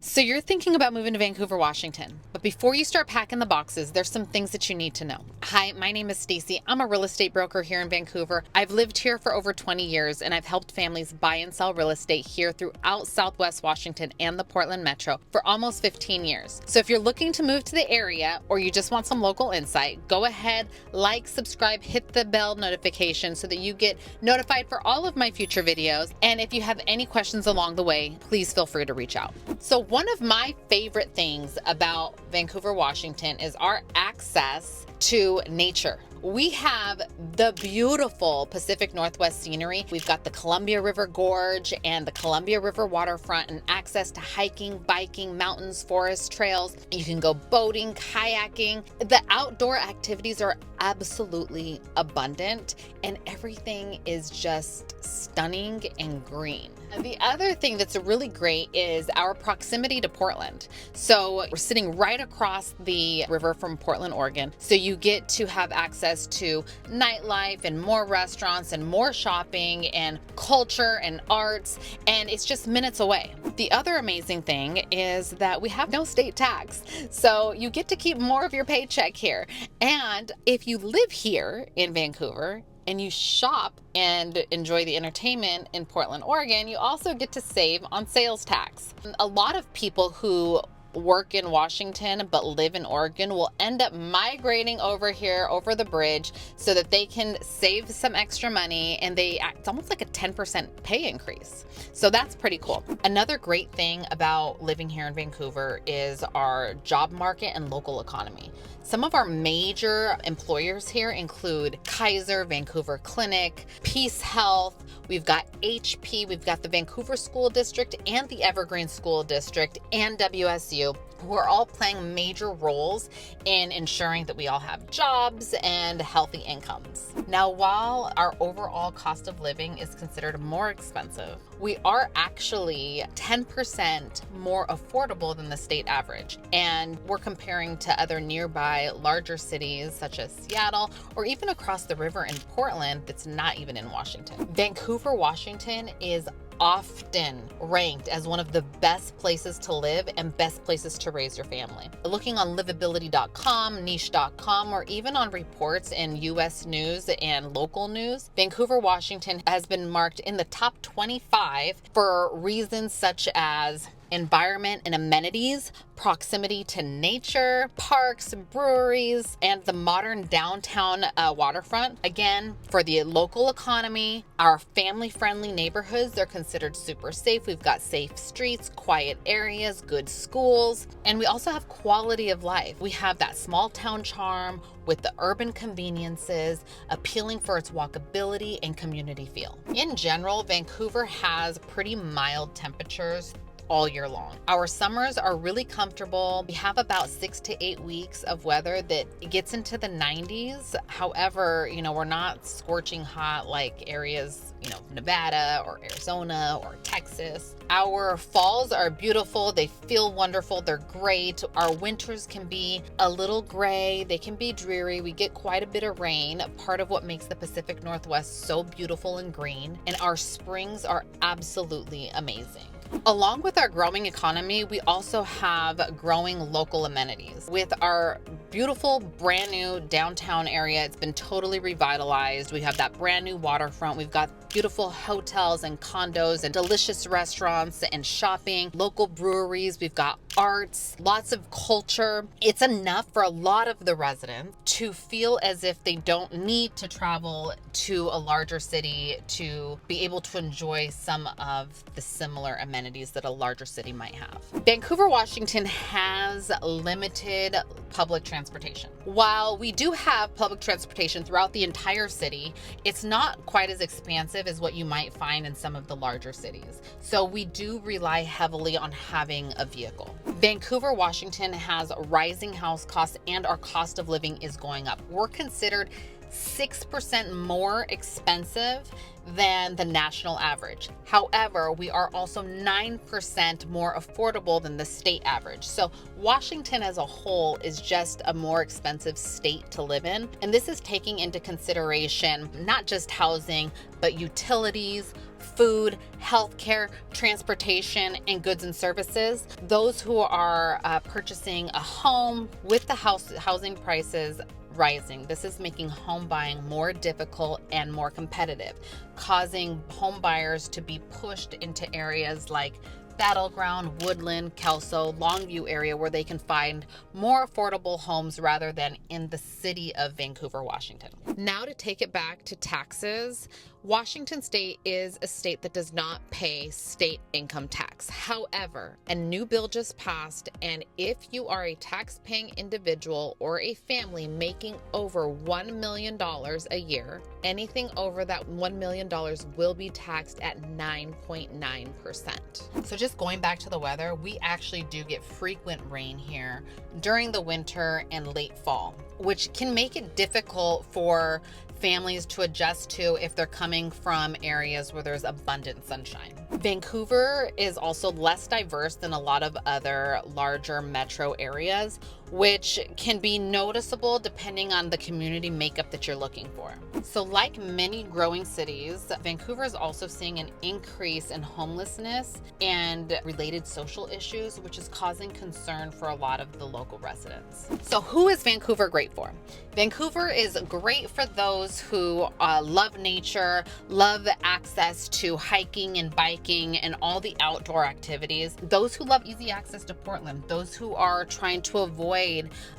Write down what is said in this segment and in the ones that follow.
So you're thinking about moving to Vancouver, Washington, but before you start packing the boxes, there's some things that you need to know. Hi, my name is Stacey. I'm a real estate broker here in Vancouver. I've lived here for over 20 years and I've helped families buy and sell real estate here throughout Southwest Washington and the Portland Metro for almost 15 years. So if you're looking to move to the area or you just want some local insight, go ahead, like, subscribe, hit the bell notification so that you get notified for all of my future videos. And if you have any questions along the way, please feel free to reach out. So one of my favorite things about Vancouver, Washington is our access to nature. We have the beautiful Pacific Northwest scenery. We've got the Columbia River Gorge and the Columbia River waterfront and access to hiking, biking, mountains, forests, trails. You can go boating, kayaking. The outdoor activities are absolutely abundant and everything is just stunning and green. The other thing that's really great is our proximity to Portland. So we're sitting right across the river from Portland, Oregon. So you get to have access to nightlife and more restaurants and more shopping and culture and arts, and it's just minutes away. The other amazing thing is that we have no state tax. So you get to keep more of your paycheck here. And if you live here in Vancouver, and you shop and enjoy the entertainment in Portland, Oregon, you also get to save on sales tax. A lot of people who work in Washington but live in Oregon will end up migrating over here over the bridge so that they can save some extra money, and it's almost like a 10% pay increase. So that's pretty cool. Another great thing about living here in Vancouver is our job market and local economy. Some of our major employers here include Kaiser, Vancouver Clinic, Peace Health, we've got HP, we've got the Vancouver School District and the Evergreen School District and WSU, who are all playing major roles in ensuring that we all have jobs and healthy incomes. Now, while our overall cost of living is considered more expensive, we are actually 10% more affordable than the state average. And we're comparing to other nearby larger cities such as Seattle or even across the river in Portland that's not even in Washington. Vancouver, Washington is often ranked as one of the best places to live and best places to raise your family. Looking on livability.com, niche.com, or even on reports in US news and local news, Vancouver, Washington has been marked in the top 25 for reasons such as environment and amenities, proximity to nature, parks, breweries, and the modern downtown waterfront. Again, for the local economy, our family-friendly neighborhoods, they're considered super safe. We've got safe streets, quiet areas, good schools, and we also have quality of life. We have that small town charm with the urban conveniences, appealing for its walkability and community feel. In general, Vancouver has pretty mild temperatures all year long. Our summers are really comfortable. We have about 6 to 8 weeks of weather that gets into the 90s. However, we're not scorching hot like areas, Nevada or Arizona or Texas. Our falls are beautiful. They feel wonderful. They're great. Our winters can be a little gray. They can be dreary. We get quite a bit of rain, part of what makes the Pacific Northwest so beautiful and green. And our springs are absolutely amazing. Along with our growing economy, we also have growing local amenities. With our beautiful brand new downtown area, it's been totally revitalized. We have that brand new waterfront. We've got beautiful hotels and condos and delicious restaurants and shopping, local breweries. We've got arts, lots of culture. It's enough for a lot of the residents to feel as if they don't need to travel to a larger city to be able to enjoy some of the similar amenities that a larger city might have. Vancouver, Washington has limited public transportation. While we do have public transportation throughout the entire city, it's not quite as expansive as what you might find in some of the larger cities. So we do rely heavily on having a vehicle. Vancouver, Washington has rising house costs and our cost of living is going up. We're considered 6% more expensive than the national average. However, we are also 9% more affordable than the state average. So Washington as a whole is just a more expensive state to live in. And this is taking into consideration not just housing, but utilities, food, healthcare, transportation, and goods and services. Those who are purchasing a home with the housing prices rising, this is making home buying more difficult and more competitive, causing home buyers to be pushed into areas like Battleground, Woodland, Kelso, Longview area where they can find more affordable homes rather than in the city of Vancouver, Washington. Now to take it back to taxes, Washington state is a state that does not pay state income tax. However, a new bill just passed, and if you are a tax-paying individual or a family making over $1 million a year, anything over that $1 million will be taxed at 9.9%. So just going back to the weather, we actually do get frequent rain here during the winter and late fall, which can make it difficult for families to adjust to if they're coming from areas where there's abundant sunshine. Vancouver is also less diverse than a lot of other larger metro areas, which can be noticeable depending on the community makeup that you're looking for. So like many growing cities, Vancouver is also seeing an increase in homelessness and related social issues, which is causing concern for a lot of the local residents. So who is Vancouver great for? Vancouver is great for those who love nature, love access to hiking and biking and all the outdoor activities. Those who love easy access to Portland, those who are trying to avoid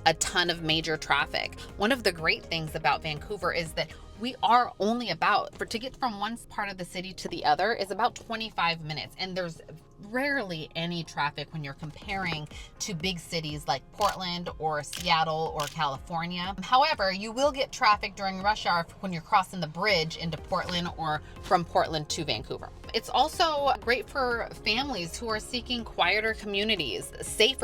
a ton of major traffic. One of the great things about Vancouver is that we are only to get from one part of the city to the other is about 25 minutes. And there's rarely any traffic when you're comparing to big cities like Portland or Seattle or California. However, you will get traffic during rush hour when you're crossing the bridge into Portland or from Portland to Vancouver. It's also great for families who are seeking quieter communities, safe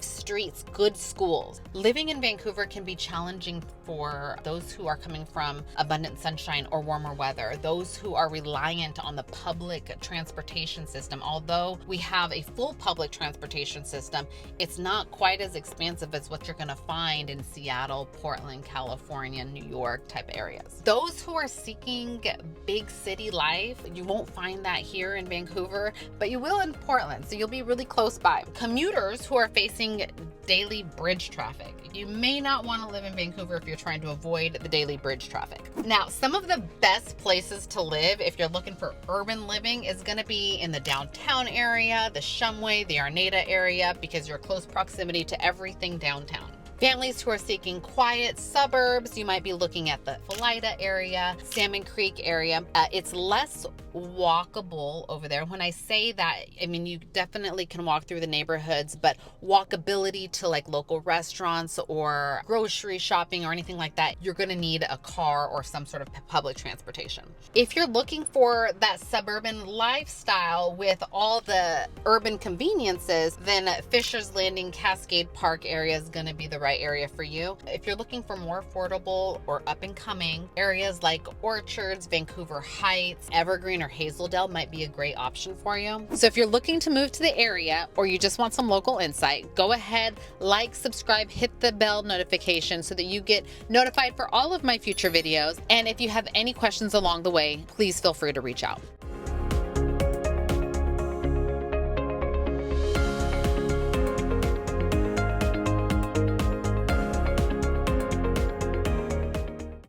streets, good schools. Living in Vancouver can be challenging for those who are coming from abundant sunshine or warmer weather, those who are reliant on the public transportation system. Although we have a full public transportation system, it's not quite as expansive as what you're going to find in Seattle, Portland, California, New York type areas. Those who are seeking big city life, you won't find that here in Vancouver, but you will in Portland, so you'll be really close by. Commuters who are facing daily bridge traffic. You may not want to live in Vancouver if you're trying to avoid the daily bridge traffic. Now, some of the best places to live if you're looking for urban living is going to be in the downtown area, the Shumway, the Arnada area, because you're close proximity to everything downtown. Families who are seeking quiet suburbs, you might be looking at the Philida area, Salmon Creek area. It's less walkable over there. When I say that, I mean, you definitely can walk through the neighborhoods, but walkability to like local restaurants or grocery shopping or anything like that, you're going to need a car or some sort of public transportation. If you're looking for that suburban lifestyle with all the urban conveniences, then Fisher's Landing, Cascade Park area is going to be the right area for you. If you're looking for more affordable or up and coming, areas like Orchards, Vancouver Heights, Evergreen, or Hazeldale might be a great option for you. So if you're looking to move to the area or you just want some local insight, go ahead, like, subscribe, hit the bell notification so that you get notified for all of my future videos. And if you have any questions along the way, please feel free to reach out.